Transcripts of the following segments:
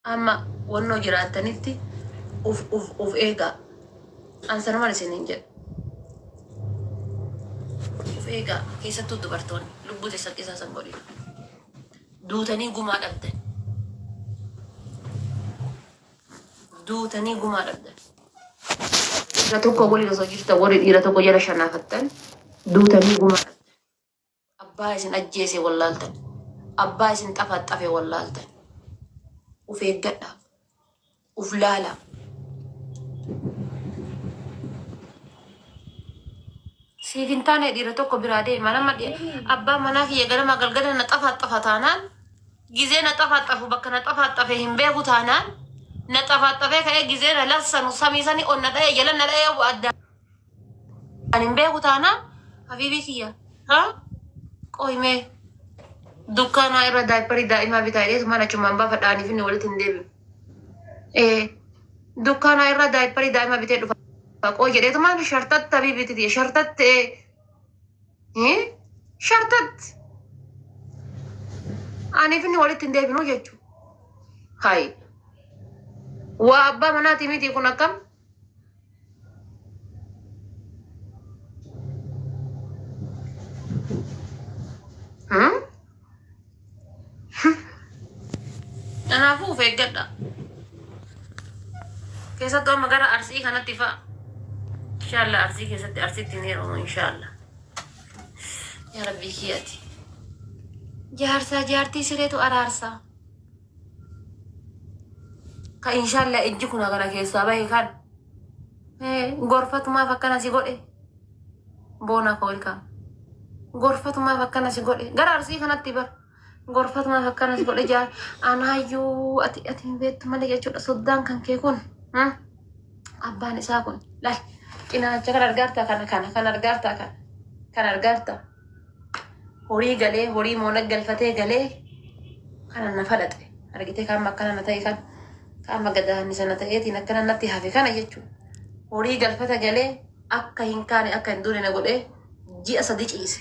Amma wannoo jiraattanitti uf eegaa. Ansana maal isiniin jedhu. Uf eegaa keessattuu dubartoonni lubbuu teessan qisaasan godhina. Duutanii gumaa dhabdan. Duutanii gumaa dhabdan. Dhiira tokko waliin osoo jirtan warri dhiira tokko jala shanaafattan duutanii gumaa dhabdan. Abbaa isin ajjeese wallaaltan. Abbaa isin xafaxafe wallaaltan. Uf eeggadhaa. Uf laalaa. Siifin taane dhiira tokko biraa deema nama abbaa manaa kiyya ganama galgala na xafaxafa taanaan gizee na xafaxafu bakka na xafaxafe hin beeku taanaan na xafaxafee ka'ee gizee na lassanu samiisanii onna dha'ee jala na dha'ee addaan hin beeku taanaan habiibii kiyya qohimee dukkaanaa irra daayipparii daa'imaa bitaa jedheetu mana chumaan baafadhaaniif inni walitti hin deebi'u. Dukkaanaa irra daayipparii daa'imaa bitee dhufa. Kau jadi teman syartat tapi betul dia syartat syartat aneh ini walid tindak binu jaju hai wa abba mana timi ti kunakam aku vegan dah kisah tuh magara arsi karena tifa إن شاء الله أرزيك يا ستي أرزيك تنيرهم إن شاء الله يا ربي كياتي جارسا جارتي سريتو أرارسا إن شاء الله إجيكو نغانا كيسا باي كان غرفة ما فكنا سيقول بونا كولكا غرفة ما فكنا سيقول غير أرزيك أنا تبر غرفة ما فكنا سيقول جار أنا يو أتي بيت مالك يجود صدان كان كيكون أباني ساكون لا Ina cakar argarta kan argarta hori gale hori mona galfate gale kana na fadate argite kan makana na tay kan magada ni sana tay tina kana natti hafi kana jechu hori galfata gale akka hinkane akka indure na gode ji asadi ciise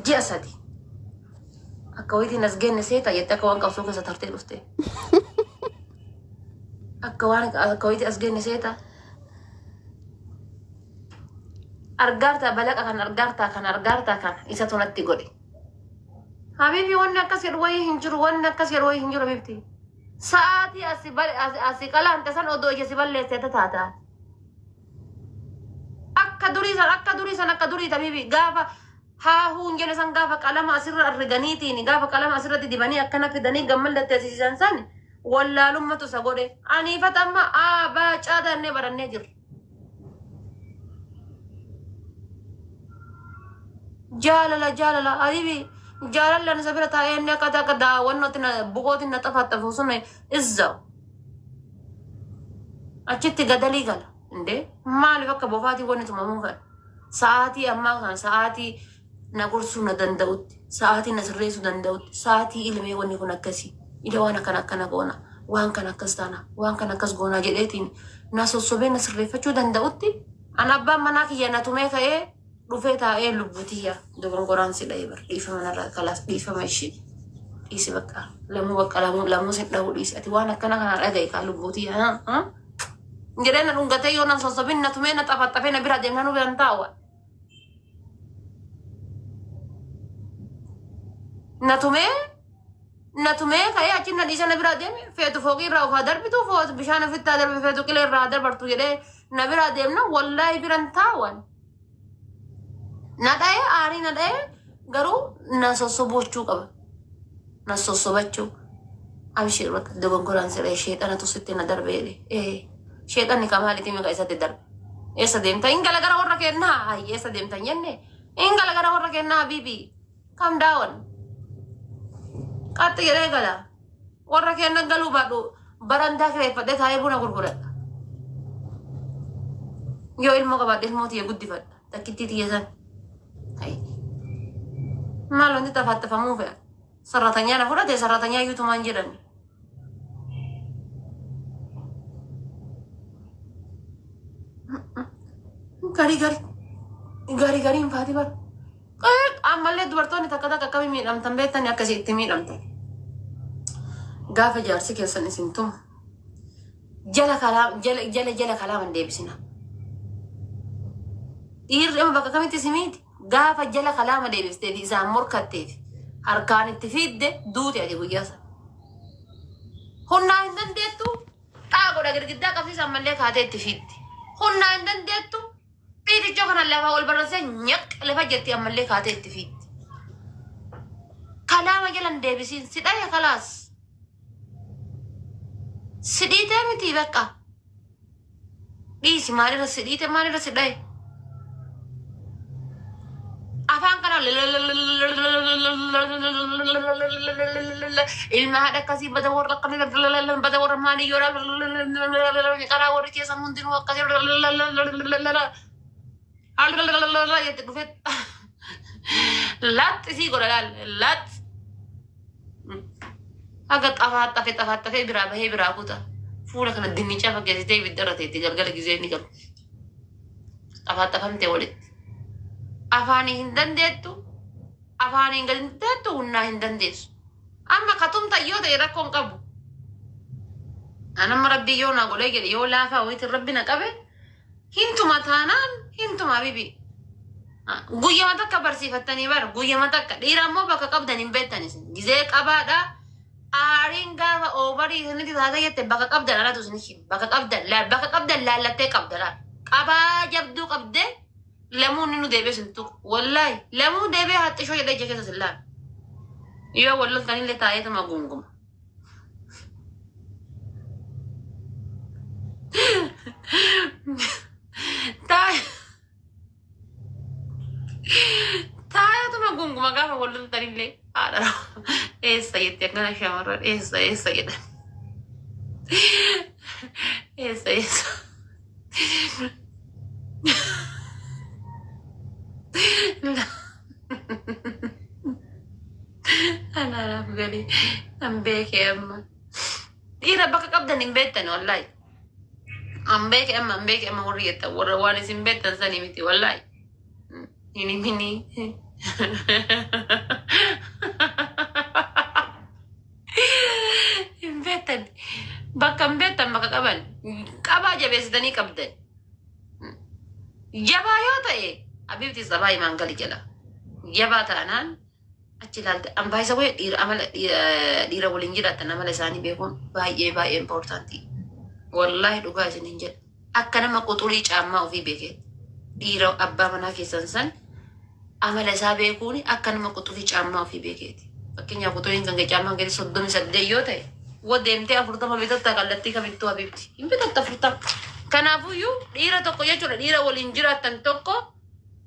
ji asadi akka witi nasgenne seta yetta ka wanka usuka sa tarte luste akka witi asgenne seta argarta balak akan argarta kan isa tunatti godi habibi wanna kasir way hinjuru bibti saati asikala anta san odo je siballe seta tata akka duri tabibi gafa ha hunjene san gafa kalama asirra arganiti ni gafa kalama asirra dibani akkana fidani gammalte asisan san walla lummatu sagode ani fatamma aba cada ne baranne jir jaalala habibi jaalala nasabira taa'ee kada wannooti na buqooti na xafaxafu sun izzaw achitti gadalii gala inde maaliif akka bofaatii wanni tumamuu kan sa'aatii ammaa kan sa'aatii na gorsuu na danda'utti sa'aatii na sirreessuu danda'utti sa'aatii ilmee wanni kun akkasii ila waan akkana goona waan kan akkas taana waan kan akkas goona jedheetiin na sossobee na sirreeffachuu danda'utti an abbaan manaa kiyya na tumee ka'ee dhufee taa'ee lubbuutiyya dogongoraan si dha'ee bar dhiifama narraa kalaas dhiifama ishee dhiisi bakka lamuu si dha'uu dhiisi ati waan akkana kana dhaga'i kaa lubbuutiyya jedhee na dhungatee yoo nan sossobin na tumee na xafaxafee na bira deemna nu biran taa'uwa na tumee ka'ee achi na dhiisa na bira deeme feetu fooqii irraa ofaa darbitu foot bishaan ofittaa darbe feetu qilee irraa darbartu jedhee na bira deemna wallaahi biran taa'uwan nadai ari nadai garu nasosobochu qaba nasosobachu abshir bak dogongoran sire shaytana to sitte na darbele shaytan ni kamali timi ga isate darbe esa demta ingala gara warra kenna ay esa demta yenne ingala gara warra kenna bibi calm down kat yere gala warra kenna galu badu baranda kre fade thaye buna gurgura yo ilmo ga badu ilmo tiye guddi fad takiti tiye san malu nanti tafamu fe saratanya na fura de saratanya yutu manjiran gari infati bar amalle dubartoonni takka kami miidhamtan beektan akkasitti miidhamtan قافة جارسي كيسن اسنتم جل كلام جل كلام ديبسنا إما بقى كم تسميت قافة جل كلام ديبس تدي إذا مركتيف أركان التفيد دوت يعني وياسا هنا عندن ديتو تاقول أجر قدّا كفي ساملك هذا التفيد هنا عندن ديتو بيت جوكنا اللي فاول براسه نيك اللي فجأتي أملك هذا التفيد كلام جلن ديبسين سيدا خلاص سديته متي بقى ليش مالي رس سديته مالي رس داي أفهم كنا ilma ada kasih badawar badawar mani yora kara wor ke samundin wa kasih ya tegufet lat sih goral lat agak afat berapa ta fura kana dinni chafa ke sitay bidarate tigalgal gizeni kam afat te walit afani hindan detu afani hindan detu unna hindan desu amma katum tayo de rakon kabu ana marabbi yona gole gele yo la fa wait rabbina qabe hintu matanan hintu mabibi guya mata kabar sifatani bar guya mata dira mo baka qabdan imbetani gize qabada aringa fa overi hinti daga yete baka qabdan ala tusni baka qabdan la te qabdala qaba jabdu qabde لمون إنه دبي سنتو والله لمون دبي حتى شو يدي جكة سلام يا والله تاني اللي تايت ما قوم تايت ما قوم ما قام والله تاني اللي هذا إيه سيد تكنا شامر إيه سيد إيه سيد أنا بقولي أم بيك يا أما إيه بقى قبضة نبيتن والله أم بيك أما وريتا ورواني سنبيتن سني متي والله إني مني نبيتن بقى نبيتن بقى قبل قبا جبستني قبضة جبايوتا إيه أبيبتي صباي ما انقلي جلا جباتا أنان أجلالت أم باي سوي ديرا ولينجرا تنام لساني بيكون باي إمبورتانتي والله دوغا سنينجل أكنا ما قطولي جامع وفي بيكت ديرا أبا منا في سنسن أما لسا بيكوني أكنا ما قطولي جامع وفي بيكت فكين يا قطولي كان جامع كده صدومي سديوتي ودمتي أفرطة ما بيتتا قلتي كبيتو أبيبتي إن بيتتا فرطة كنافو يو ديرا توكو يجورا ديرا ولينجرا تنتوكو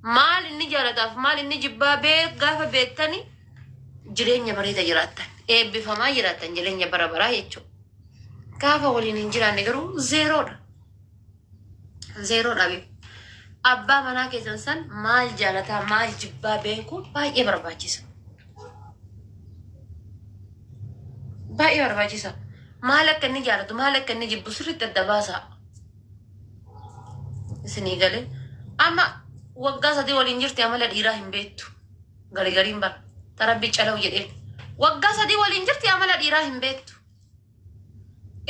maal inni jaalataaf maal inni jibbaa gaafa beektani jireenya bareeda jiraattan eebbifamaa jiraattan jireenya bara baraa jechuudha. Gaafa waliin hin jiraanne garuu zeeroodha. Abbaa manaa keessan san maal jaalataa maal jibbaa beekuun baay'ee barbaachisa. Maal akka inni jaalatu maal akka inni jibbu sirriitti adda baasaa. Isinii galee amma waggaa sadii waliin jirti amala dhiiraa hin beektu garigariin bara tarabbii calawu jedheen waggaa sadii waliin jirti amala dhiiraa hin beektu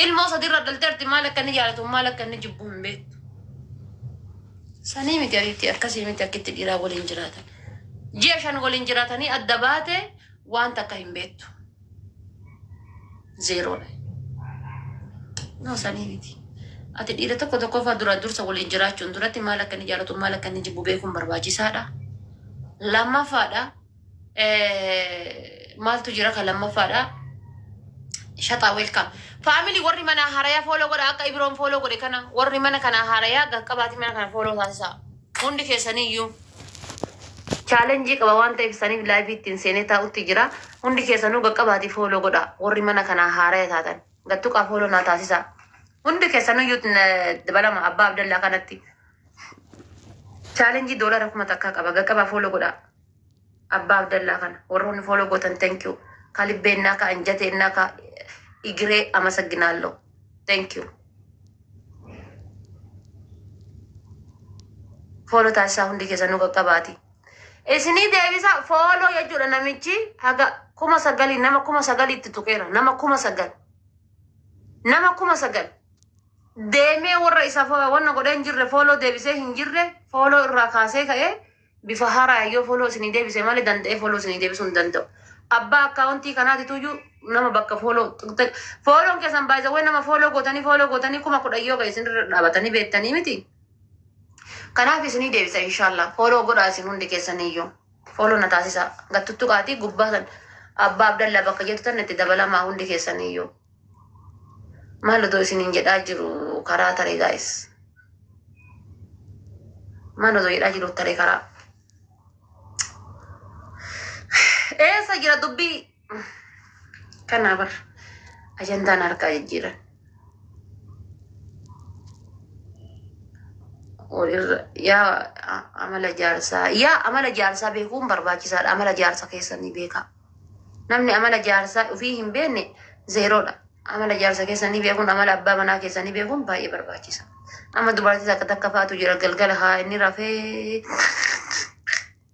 ilmoo sadiirra dhalteerti maal akka inni jaalatu maal akka inni jibbu hin beektu sanii miti ariitti akkasii miti akkitti dhiiraa waliin jiraatan ji'a 5 waliin jiraatanii adda baate waan takka hin beektu zeeroodha no sanii miti ati dhiira tokko faa dursa waliin jiraachuun duratti maal akka inni jaalatu maal akka inni jibbu beekuun barbaachisaadha. Lammaffaadha maaltu jira kan lammaffaadha shataa welcome family warri mana harayaa follow godha akka ibroon follow godhe kana warri mana kana harayaa gaqqabaati mana kana follow taasisaa hundi keessaniyyuu challenge qaba waan ta'eef saniif live ittiin seenee taa'utti jira hundi keessanuu gaqqabaati follow godha warri mana kana harayaa taatan gattuqaa follow naa taasisaa. Hundi keessanuu dabalama abbaa Abdallaa kanatti challenge $1,000 takkaa qaba gaqqabaa follow godha abbaa Abdallaa kana warroonni follow gootan thank you kalibbeenaa ka anjateennaa ka igiree amasagginaalloo thank you follow taasisaa hundi keessanuu gaqqabaati isinii deebisa follow jechuudha namichi haga 9,000 nama 9,000 itti tuqeera nama 9,000 nama kuma sagal deemee warra isa wanna godhee hin jirre fooloo deebisee hin jirre fooloo irraa kaasee ka'ee bifa haaraa yoo fooloo isinii deebisee malee danda'ee fooloo isinii deebisuu hin danda'u. Abbaa akkaawuntii kanaatituyyuu nama bakka fooloon keessan baay'isawwan nama fooloo gootanii kuma kudhan yoo ga'e isin irra dhaabatanii beektanii miti. Kanaaf isinii deebisa inshaallah fooloo godhaa isin hundi keessaniyyuu fooloo na taasisa gattuttu qaatii gubbaa san abbaa abdallaa bakka jettu tan itti dabalamaa hundi keessaniyyuu. Maal otoo isiniin jedhaa jiru karaa taree gaa'is. Maal otoo jedhaa jiru taree karaa. Eessa jira dubbii kanaa bar ajandaan harkaa jijjiiran. Yaa amala jaarsaa beekuun barbaachisaadha. Amala jaarsa keessanii beekaa. Namni amala jaarsaa ofii hin beekne zeeroodha. Amala jaarsa keessanii beekuun amala abbaa manaa keessanii beekuun baay'ee barbaachisa. Amma dubartii takka faatu jira galgala haa inni rafee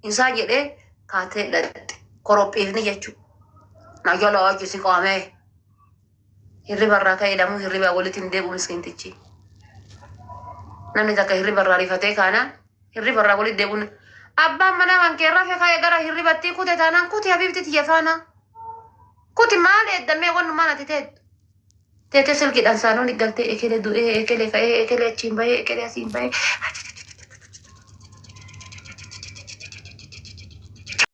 isaa jedhee kaatee dhadhatte korophiifni jechuudha. Na jala hojii qaamee hirriba irraa ka'ee damuu hirriba walitti hin deebi'u miskiintichi. Namni takka hirriba irraa rifatee kaanaan hirriba irraa walitti deebi'uun abbaan manaa kan kee rafee ka'ee gara hirribatti kute taanaan kuti habiibti tiyya faana. Kuti maal eeddamee wanumaan ati teettu. Teete silkiidhaan saanuun galtee ekelee du'ee ekelee ka'ee ekelee achiin bahee ekelee asiin bahee